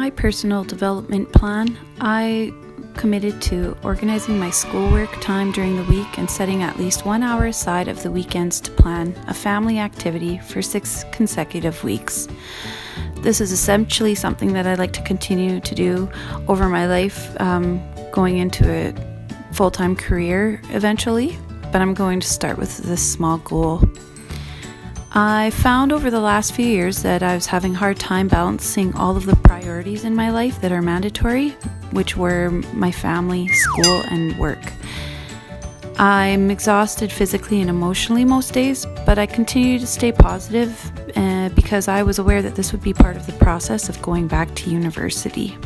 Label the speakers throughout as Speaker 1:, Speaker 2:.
Speaker 1: my personal development plan, I committed to organizing my schoolwork time during the week and setting at least 1 hour aside of the weekends to plan a family activity for 6 consecutive weeks. This is essentially something that I'd like to continue to do over my life, going into a full-time career eventually, but I'm going to start with this small goal. I found over the last few years that I was having a hard time balancing all of the priorities in my life that are mandatory, which were my family, school, and work. I'm exhausted physically and emotionally most days, but I continue to stay positive because I was aware that this would be part of the process of going back to university.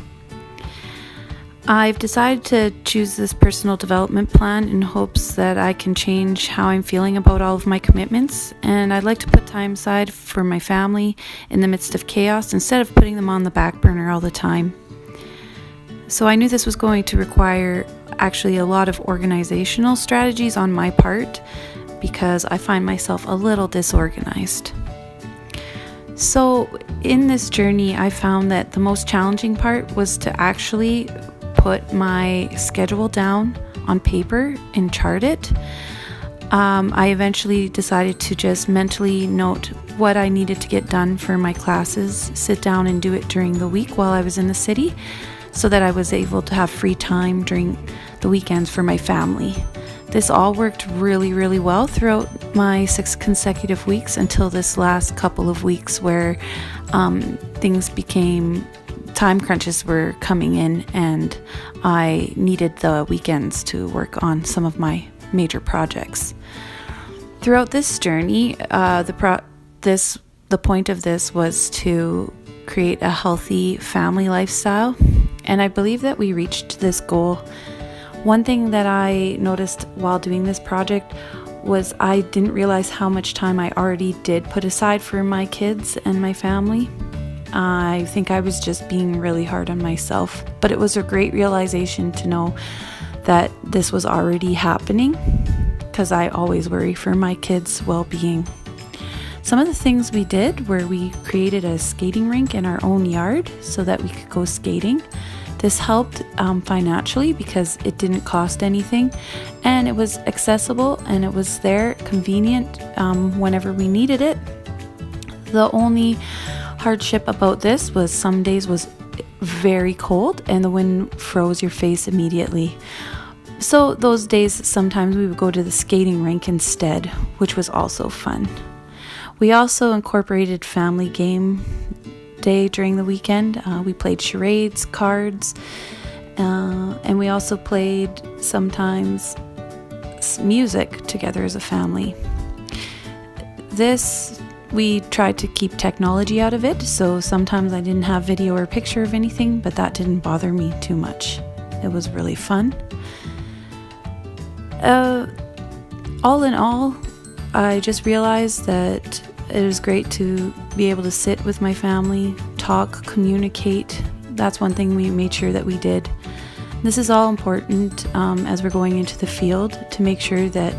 Speaker 1: I've decided to choose this personal development plan in hopes that I can change how I'm feeling about all of my commitments, and I'd like to put time aside for my family in the midst of chaos instead of putting them on the back burner all the time. So I knew this was going to require actually a lot of organizational strategies on my part because I find myself a little disorganized. So in this journey, I found that the most challenging part was to actually put my schedule down on paper and chart it. I eventually decided to just mentally note what I needed to get done for my classes, sit down and do it during the week while I was in the city, so that I was able to have free time during the weekends for my family. This all worked really, really well throughout my 6 consecutive weeks until this last couple of weeks where things became time crunches were coming in and I needed the weekends to work on some of my major projects. Throughout this journey, the point of this was to create a healthy family lifestyle, and I believe that we reached this goal. One thing that I noticed while doing this project was I didn't realize how much time I already did put aside for my kids and my family. I think I was just being really hard on myself, but it was a great realization to know that this was already happening because I always worry for my kids' well-being. Some of the things we did were we created a skating rink in our own yard so that we could go skating. This helped financially because it didn't cost anything and it was accessible and it was there, convenient whenever we needed it. The only hardship about this was some days was very cold and the wind froze your face immediately. So those days sometimes we would go to the skating rink instead, which was also fun. We also incorporated family game day during the weekend. We played charades, cards, and we also played sometimes music together as a family. We tried to keep technology out of it, so sometimes I didn't have video or picture of anything, but that didn't bother me too much. It was really fun. All in all, I just realized that it was great to be able to sit with my family, talk, communicate. That's one thing we made sure that we did. This is all important as we're going into the field to make sure that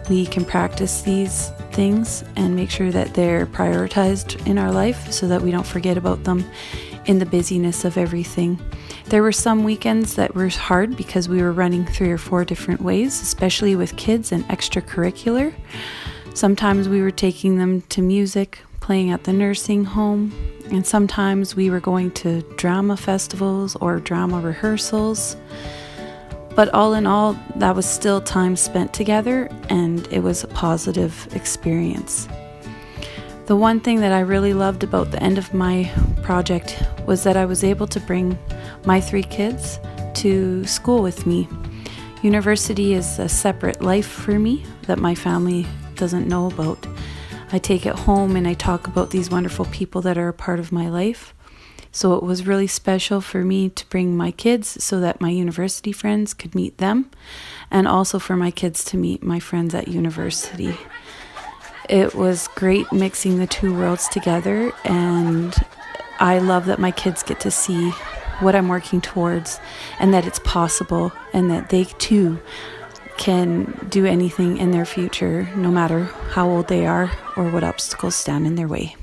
Speaker 1: we can practice these things and make sure that they're prioritized in our life so that we don't forget about them in the busyness of everything. There were some weekends that were hard because we were running 3 or 4 different ways, especially with kids and extracurricular. Sometimes we were taking them to music, playing at the nursing home, and sometimes we were going to drama festivals or drama rehearsals. But all in all, that was still time spent together and it was a positive experience. The one thing that I really loved about the end of my project was that I was able to bring my 3 kids to school with me. University is a separate life for me that my family doesn't know about. I take it home and I talk about these wonderful people that are a part of my life. So it was really special for me to bring my kids so that my university friends could meet them, and also for my kids to meet my friends at university. It was great mixing the 2 worlds together, and I love that my kids get to see what I'm working towards and that it's possible and that they too can do anything in their future, no matter how old they are or what obstacles stand in their way.